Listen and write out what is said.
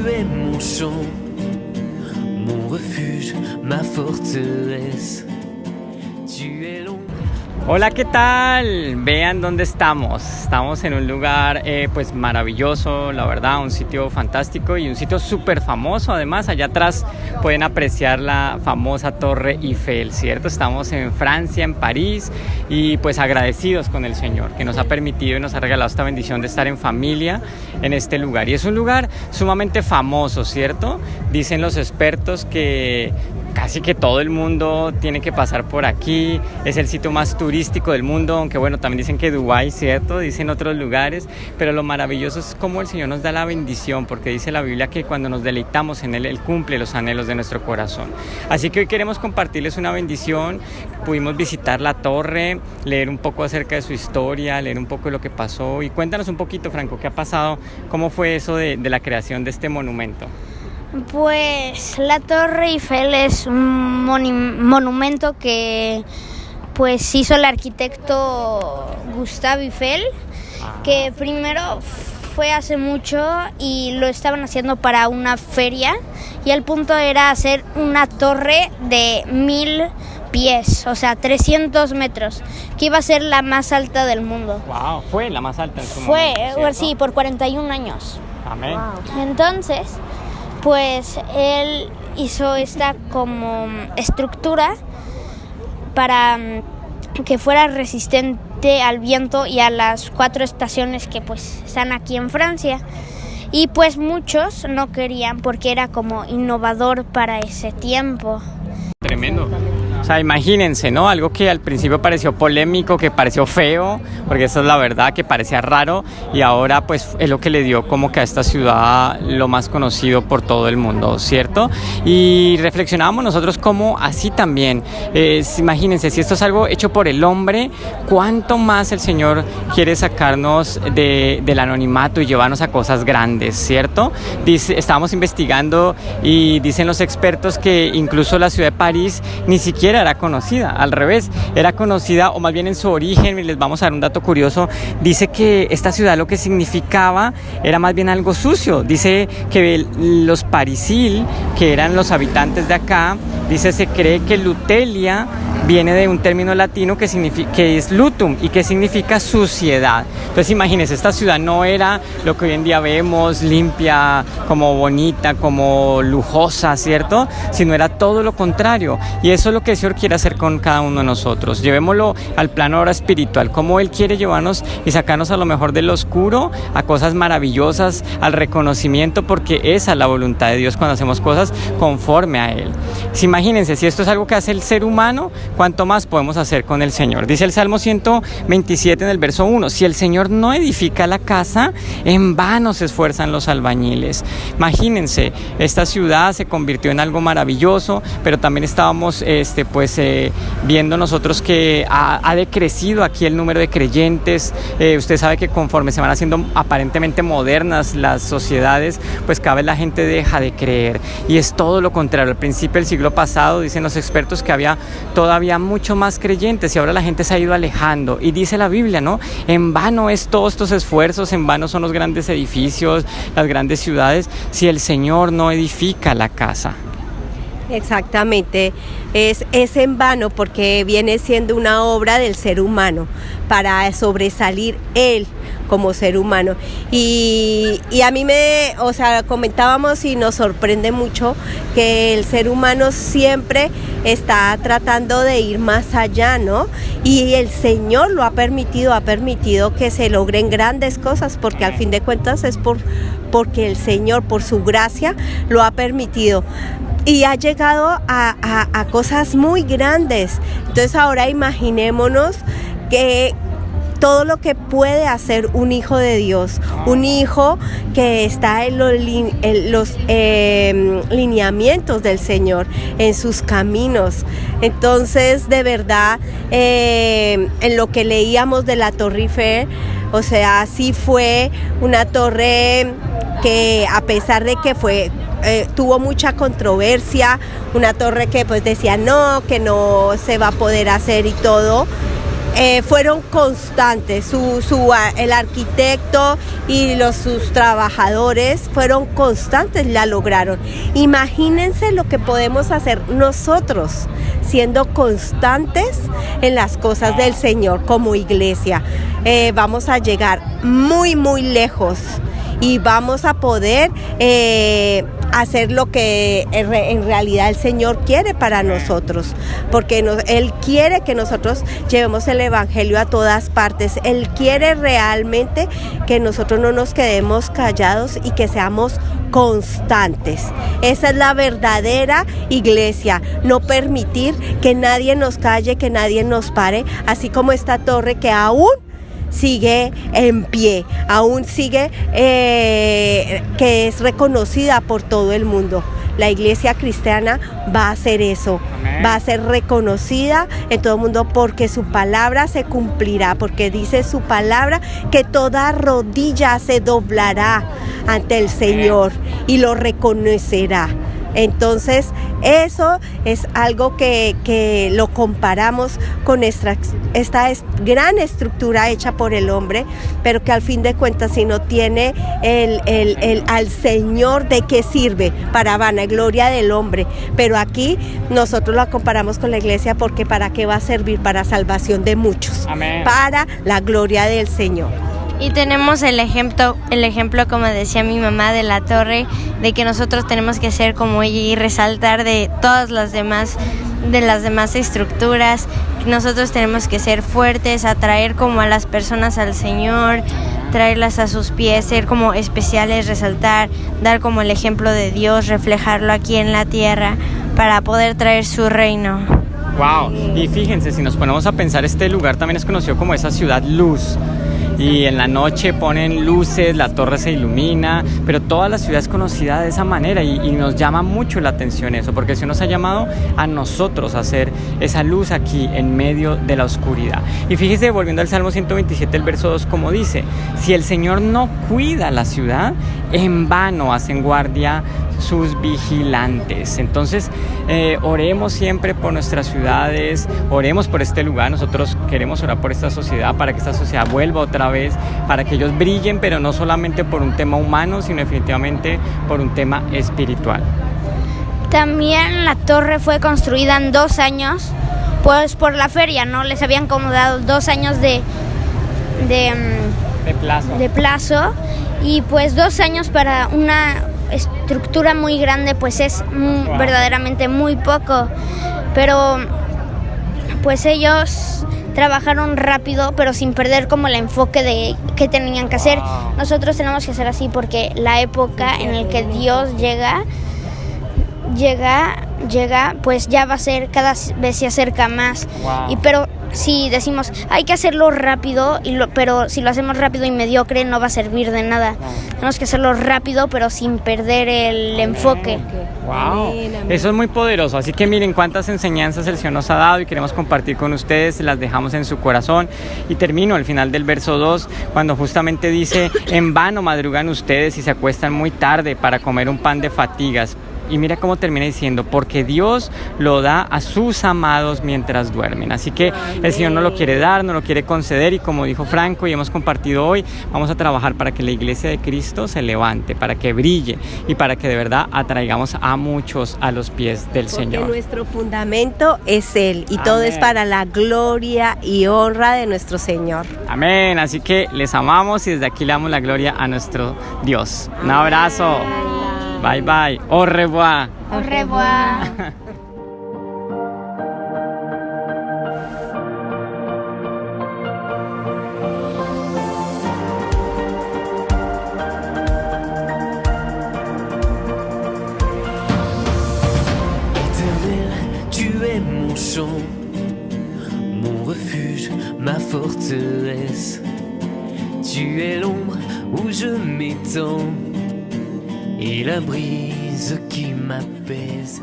es mon chant, mon refuge, ma forteresse. Tu es l'ombre. Hola, ¿qué tal? Vean dónde estamos. Estamos en un lugar pues maravilloso, la verdad, un sitio fantástico y un sitio súper famoso. Además, allá atrás pueden apreciar la famosa Torre Eiffel, ¿cierto? Estamos en Francia, en París, y pues agradecidos con el Señor que nos ha permitido y nos ha regalado esta bendición de estar en familia en este lugar. Y es un lugar sumamente famoso, ¿cierto? Dicen los expertos que casi que todo el mundo tiene que pasar por aquí. Es el sitio más turístico del mundo, aunque bueno, también dicen que Dubái, ¿cierto? Dicen otros lugares, pero lo maravilloso es cómo el Señor nos da la bendición, porque dice la Biblia que cuando nos deleitamos en Él, Él cumple los anhelos de nuestro corazón. Así que hoy queremos compartirles una bendición. Pudimos visitar la torre, leer un poco acerca de su historia, leer un poco de lo que pasó. Y cuéntanos un poquito, Franco, ¿qué ha pasado? ¿Cómo fue eso de la creación de este monumento? Pues la Torre Eiffel es un monumento que pues hizo el arquitecto Gustave Eiffel, que primero fue hace mucho y lo estaban haciendo para una feria, y el punto era hacer una torre de 1000 pies, o sea 300 metros, que iba a ser la más alta del mundo. Wow, fue la más alta en su momento, Fue, sí, por 41 años. Amén. Wow. Entonces, pues él hizo esta como estructura para que fuera resistente al viento y a las 4 estaciones que pues están aquí en Francia. Y pues muchos no querían porque era como innovador para ese tiempo. Tremendo. O sea, imagínense, ¿no? Algo que al principio pareció polémico, que pareció feo, porque eso es la verdad, que parecía raro, y ahora pues es lo que le dio como que a esta ciudad lo más conocido por todo el mundo, ¿cierto? Y reflexionábamos nosotros como así también, imagínense, si esto es algo hecho por el hombre, ¿cuánto más el Señor quiere sacarnos del anonimato y llevarnos a cosas grandes, ¿cierto? Estábamos investigando y dicen los expertos que incluso la ciudad de París ni siquiera era conocida, al revés, era conocida, o más bien en su origen, y les vamos a dar un dato curioso, dice que esta ciudad lo que significaba era más bien algo sucio. Dice que los parisil, que eran los habitantes de acá, dice, se cree que Lutelia viene de un término latino que es lutum, y que significa suciedad. Entonces imagínense, esta ciudad no era lo que hoy en día vemos, limpia, como bonita, como lujosa, ¿cierto? Sino era todo lo contrario, y eso es lo que el Señor quiere hacer con cada uno de nosotros. Llevémoslo al plano ahora espiritual, cómo Él quiere llevarnos y sacarnos a lo mejor del oscuro, a cosas maravillosas, al reconocimiento, porque esa es la voluntad de Dios cuando hacemos cosas conforme a Él. Imagínense, si esto es algo que hace el ser humano, ¿cuánto más podemos hacer con el Señor? Dice el Salmo 127 en el verso 1, si el Señor no edifica la casa, en vano se esfuerzan los albañiles. Imagínense, esta ciudad se convirtió en algo maravilloso, pero también estábamos viendo nosotros que ha decrecido aquí el número de creyentes. Usted sabe que conforme se van haciendo aparentemente modernas las sociedades, pues cada vez la gente deja de creer, y es todo lo contrario. Al principio del siglo pasado, dicen los expertos, que había todavía mucho más creyentes, y ahora la gente se ha ido alejando, y dice la Biblia, ¿no? En vano es todos estos esfuerzos, en vano son los grandes edificios, las grandes ciudades, si el Señor no edifica la casa. Exactamente, es en vano, porque viene siendo una obra del ser humano para sobresalir él como ser humano. Y a mí comentábamos y nos sorprende mucho que el ser humano siempre está tratando de ir más allá, ¿no? Y el Señor lo ha permitido que se logren grandes cosas, porque al fin de cuentas es porque el Señor, por su gracia, lo ha permitido. Y ha llegado a cosas muy grandes. Entonces ahora imaginémonos que todo lo que puede hacer un hijo de Dios, un hijo que está en los lineamientos del Señor, en sus caminos. Entonces, de verdad, en lo que leíamos de la Torre Eiffel, o sea, sí fue una torre que, a pesar de que tuvo mucha controversia, una torre que pues decía no, que no se va a poder hacer y todo, fueron constantes, el arquitecto y sus trabajadores fueron constantes, la lograron. Imagínense lo que podemos hacer nosotros siendo constantes en las cosas del Señor como iglesia. Vamos a llegar muy, muy lejos y vamos a poder hacer lo que en realidad el Señor quiere para nosotros, porque Él quiere que nosotros llevemos el Evangelio a todas partes. Él quiere realmente que nosotros no nos quedemos callados y que seamos constantes. Esa es la verdadera iglesia, no permitir que nadie nos calle, que nadie nos pare, así como esta torre que aún sigue en pie, aún sigue, que es reconocida por todo el mundo. La iglesia cristiana va a hacer eso. Amén. Va a ser reconocida en todo el mundo porque su palabra se cumplirá, porque dice su palabra que toda rodilla se doblará ante el Señor y lo reconocerá. Entonces eso es algo que lo comparamos con esta gran estructura hecha por el hombre, pero que al fin de cuentas, si no tiene al Señor, ¿de qué sirve? Para vanagloria del hombre. Pero aquí nosotros la comparamos con la iglesia porque ¿para qué va a servir? Para salvación de muchos. Amén. Para la gloria del Señor. Y tenemos el ejemplo, como decía mi mamá, de la torre, de que nosotros tenemos que ser como ella y resaltar de todas las demás estructuras. Nosotros tenemos que ser fuertes, atraer como a las personas al Señor, traerlas a sus pies, ser como especiales, resaltar, dar como el ejemplo de Dios, reflejarlo aquí en la tierra para poder traer su reino. Wow, y fíjense, si nos ponemos a pensar, este lugar también es conocido como esa ciudad luz. Y en la noche ponen luces, la torre se ilumina, pero toda la ciudad es conocida de esa manera y nos llama mucho la atención eso, porque el Señor nos ha llamado a nosotros a hacer esa luz aquí en medio de la oscuridad. Y fíjese, volviendo al Salmo 127, el verso 2, como dice: si el Señor no cuida la ciudad, en vano hacen guardia sus vigilantes. Entonces oremos siempre por nuestras ciudades, oremos por este lugar. Nosotros queremos orar por esta sociedad, para que esta sociedad vuelva otra vez, para que ellos brillen, pero no solamente por un tema humano, sino definitivamente por un tema espiritual. También la torre fue construida en 2 años, pues por la feria, ¿no? Les habían como dado 2 años de plazo, y pues 2 años para una estructura muy grande pues es verdaderamente muy poco, pero pues ellos trabajaron rápido pero sin perder como el enfoque de qué tenían que hacer. Nosotros tenemos que hacer así porque la época en la que Dios llega pues ya va a ser, cada vez se acerca más. Pero si decimos hay que hacerlo rápido, pero si lo hacemos rápido y mediocre no va a servir de nada. Tenemos que hacerlo rápido pero sin perder el enfoque. Wow, eso es muy poderoso. Así que miren cuántas enseñanzas el Señor nos ha dado y queremos compartir con ustedes, las dejamos en su corazón. Y termino al final del verso 2, cuando justamente dice: en vano madrugan ustedes y se acuestan muy tarde para comer un pan de fatigas. Y mira cómo termina diciendo: porque Dios lo da a sus amados mientras duermen. Así que el Señor nos lo quiere dar, nos lo quiere conceder, y como dijo Franco y hemos compartido hoy, vamos a trabajar para que la iglesia de Cristo se levante, para que brille y para que de verdad atraigamos a muchos a los pies del Señor. Porque nuestro fundamento es Él y todo es para la gloria y honra de nuestro Señor. Amén. Así que les amamos y desde aquí le damos la gloria a nuestro Dios. Un abrazo. Bye bye. Au revoir. Au revoir. Éternel, tu es mon chant, mon refuge, ma forteresse. Tu es l'ombre où je m'étends et la brise qui m'apaise.